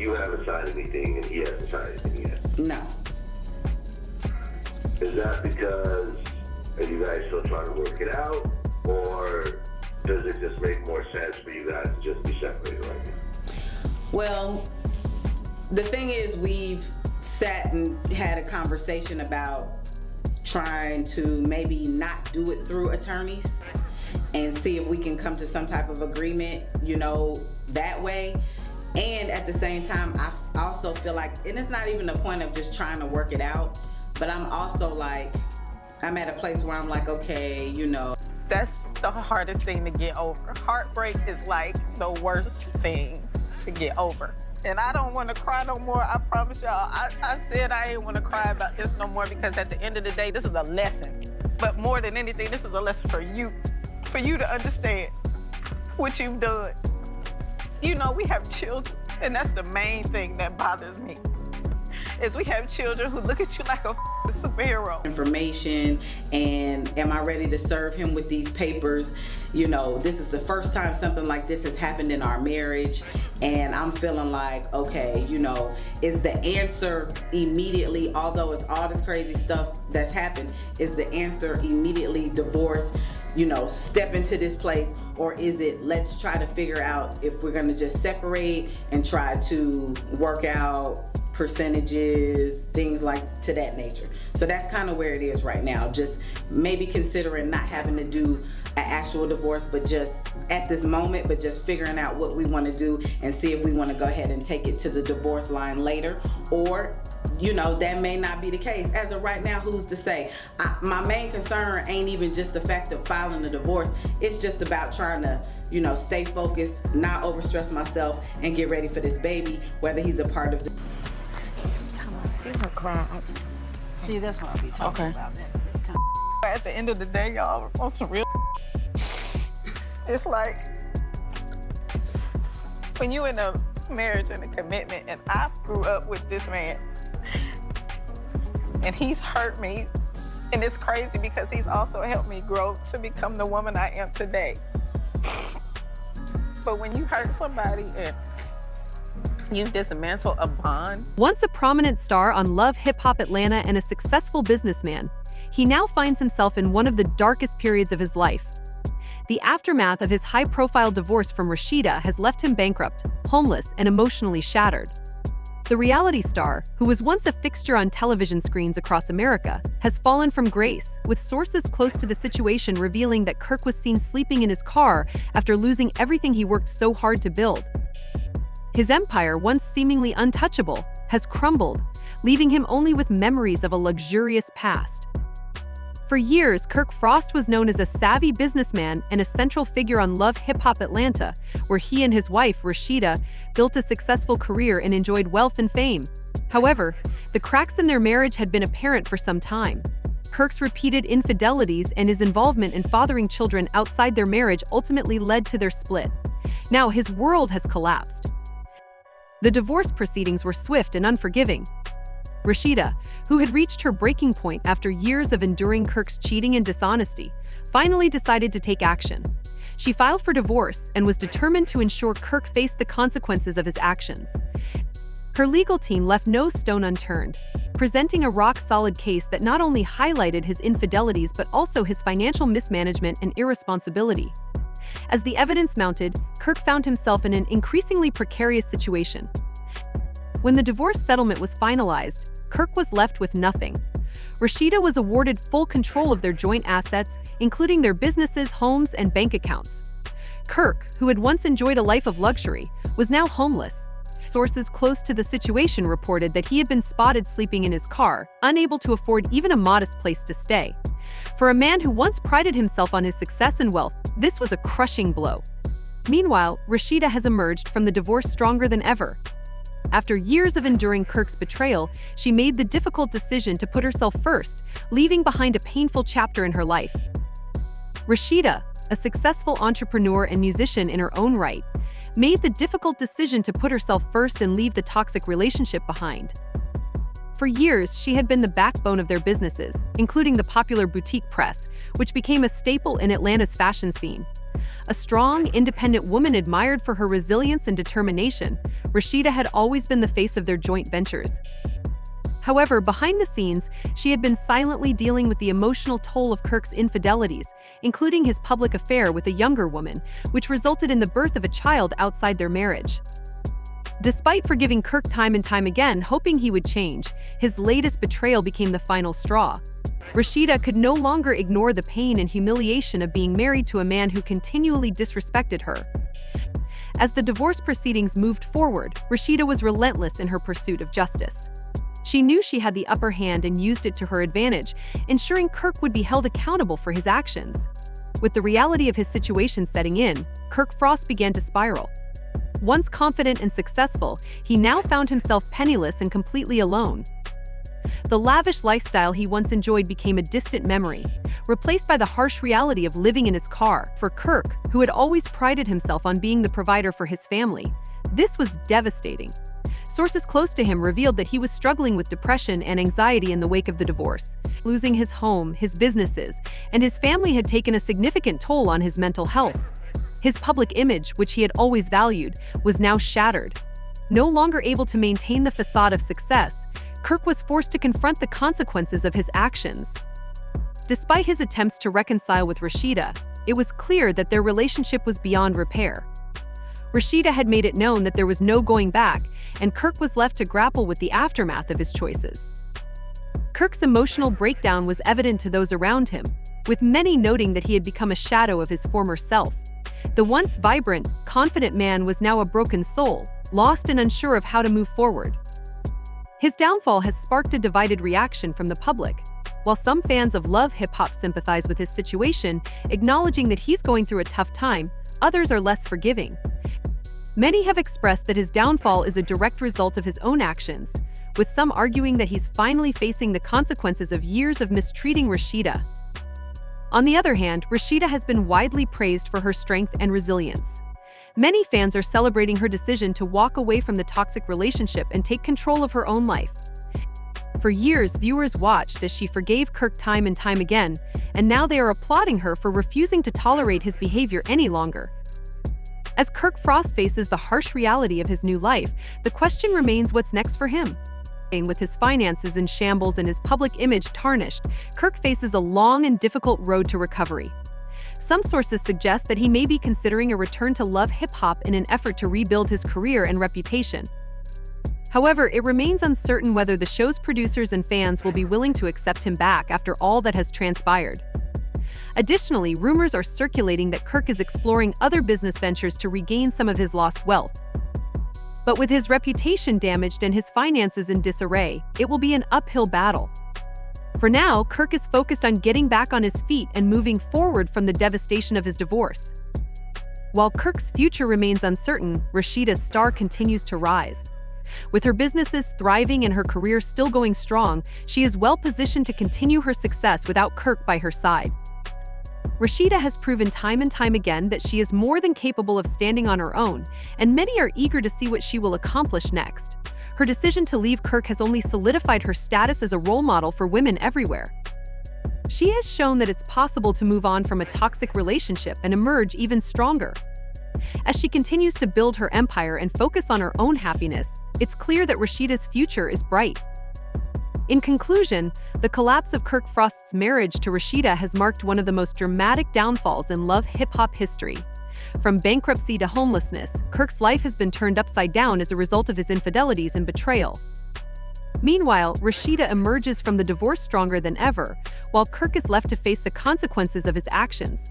you haven't signed anything and he hasn't signed anything yet? No. Is that because are you guys still trying to work it out, or does it just make more sense for you guys to just be separated right now? Well, the thing is, we've sat and had a conversation about trying to maybe not do it through attorneys and see if we can come to some type of agreement, that way. And at the same time, I also feel like, and it's not even the point of just trying to work it out, but I'm also like, I'm at a place where I'm like, okay, That's the hardest thing to get over. Heartbreak is like the worst thing to get over. And I don't want to cry no more, I promise y'all. I said I ain't want to cry about this no more because at the end of the day, this is a lesson. But more than anything, this is a lesson for you to understand what you've done. We have children, and that's the main thing that bothers me, is we have children who look at you like a superhero. Information, and am I ready to serve him with these papers? This is the first time something like this has happened in our marriage, and I'm feeling like, okay, is the answer immediately, although it's all this crazy stuff that's happened, is the answer immediately divorce, step into this place, or is it let's try to figure out if we're gonna just separate and try to work out percentages, things like to that nature. So that's kind of where it is right now. Just maybe considering not having to do an actual divorce, but just at this moment, but just figuring out what we want to do and see if we want to go ahead and take it to the divorce line later, or that may not be the case. As of right now, who's to say? My main concern ain't even just the fact of filing a divorce. It's just about trying to, stay focused, not overstress myself, and get ready for this baby, whether he's a part of the... Every time I see her cry, I just... See, that's what I be talking about. At the end of the day, y'all, on some real it's like when you in a marriage and a commitment, and I grew up with this man, and he's hurt me, and it's crazy because he's also helped me grow to become the woman I am today. But when you hurt somebody and you dismantle a bond. Once a prominent star on Love Hip Hop Atlanta and a successful businessman, he now finds himself in one of the darkest periods of his life. The aftermath of his high-profile divorce from Rasheeda has left him bankrupt, homeless, and emotionally shattered. The reality star, who was once a fixture on television screens across America, has fallen from grace, with sources close to the situation revealing that Kirk was seen sleeping in his car after losing everything he worked so hard to build. His empire, once seemingly untouchable, has crumbled, leaving him only with memories of a luxurious past. For years, Kirk Frost was known as a savvy businessman and a central figure on Love Hip Hop Atlanta, where he and his wife, Rasheeda, built a successful career and enjoyed wealth and fame. However, the cracks in their marriage had been apparent for some time. Kirk's repeated infidelities and his involvement in fathering children outside their marriage ultimately led to their split. Now his world has collapsed. The divorce proceedings were swift and unforgiving. Rasheeda, who had reached her breaking point after years of enduring Kirk's cheating and dishonesty, finally decided to take action. She filed for divorce and was determined to ensure Kirk faced the consequences of his actions. Her legal team left no stone unturned, presenting a rock-solid case that not only highlighted his infidelities but also his financial mismanagement and irresponsibility. As the evidence mounted, Kirk found himself in an increasingly precarious situation. When the divorce settlement was finalized, Kirk was left with nothing. Rasheeda was awarded full control of their joint assets, including their businesses, homes, and bank accounts. Kirk, who had once enjoyed a life of luxury, was now homeless. Sources close to the situation reported that he had been spotted sleeping in his car, unable to afford even a modest place to stay. For a man who once prided himself on his success and wealth, this was a crushing blow. Meanwhile, Rasheeda has emerged from the divorce stronger than ever. After years of enduring Kirk's betrayal, she made the difficult decision to put herself first, leaving behind a painful chapter in her life. Rasheeda, a successful entrepreneur and musician in her own right, made the difficult decision to put herself first and leave the toxic relationship behind. For years, she had been the backbone of their businesses, including the popular boutique press, which became a staple in Atlanta's fashion scene. A strong, independent woman admired for her resilience and determination, Rasheeda had always been the face of their joint ventures. However, behind the scenes, she had been silently dealing with the emotional toll of Kirk's infidelities, including his public affair with a younger woman, which resulted in the birth of a child outside their marriage. Despite forgiving Kirk time and time again, hoping he would change, his latest betrayal became the final straw. Rasheeda could no longer ignore the pain and humiliation of being married to a man who continually disrespected her. As the divorce proceedings moved forward, Rasheeda was relentless in her pursuit of justice. She knew she had the upper hand and used it to her advantage, ensuring Kirk would be held accountable for his actions. With the reality of his situation setting in, Kirk Frost began to spiral. Once confident and successful, he now found himself penniless and completely alone. The lavish lifestyle he once enjoyed became a distant memory, replaced by the harsh reality of living in his car. For Kirk, who had always prided himself on being the provider for his family, this was devastating. Sources close to him revealed that he was struggling with depression and anxiety in the wake of the divorce. Losing his home, his businesses, and his family had taken a significant toll on his mental health. His public image, which he had always valued, was now shattered. No longer able to maintain the facade of success, Kirk was forced to confront the consequences of his actions. Despite his attempts to reconcile with Rasheeda, it was clear that their relationship was beyond repair. Rasheeda had made it known that there was no going back, and Kirk was left to grapple with the aftermath of his choices. Kirk's emotional breakdown was evident to those around him, with many noting that he had become a shadow of his former self. The once vibrant, confident man was now a broken soul, lost and unsure of how to move forward. His downfall has sparked a divided reaction from the public. While some fans of Love Hip-Hop sympathize with his situation, acknowledging that he's going through a tough time, others are less forgiving. Many have expressed that his downfall is a direct result of his own actions, with some arguing that he's finally facing the consequences of years of mistreating Rasheeda. On the other hand, Rasheeda has been widely praised for her strength and resilience. Many fans are celebrating her decision to walk away from the toxic relationship and take control of her own life. For years, viewers watched as she forgave Kirk time and time again, and now they are applauding her for refusing to tolerate his behavior any longer. As Kirk Frost faces the harsh reality of his new life, the question remains, what's next for him? With his finances in shambles and his public image tarnished, Kirk faces a long and difficult road to recovery. Some sources suggest that he may be considering a return to Love Hip-Hop in an effort to rebuild his career and reputation. However, it remains uncertain whether the show's producers and fans will be willing to accept him back after all that has transpired. Additionally, rumors are circulating that Kirk is exploring other business ventures to regain some of his lost wealth. But with his reputation damaged and his finances in disarray, it will be an uphill battle. For now, Kirk is focused on getting back on his feet and moving forward from the devastation of his divorce. While Kirk's future remains uncertain, Rasheeda's star continues to rise. With her businesses thriving and her career still going strong, she is well positioned to continue her success without Kirk by her side. Rasheeda has proven time and time again that she is more than capable of standing on her own, and many are eager to see what she will accomplish next. Her decision to leave Kirk has only solidified her status as a role model for women everywhere. She has shown that it's possible to move on from a toxic relationship and emerge even stronger. As she continues to build her empire and focus on her own happiness, it's clear that Rasheeda's future is bright. In conclusion, the collapse of Kirk Frost's marriage to Rasheeda has marked one of the most dramatic downfalls in Love Hip-Hop history. From bankruptcy to homelessness, Kirk's life has been turned upside down as a result of his infidelities and betrayal. Meanwhile, Rasheeda emerges from the divorce stronger than ever, while Kirk is left to face the consequences of his actions.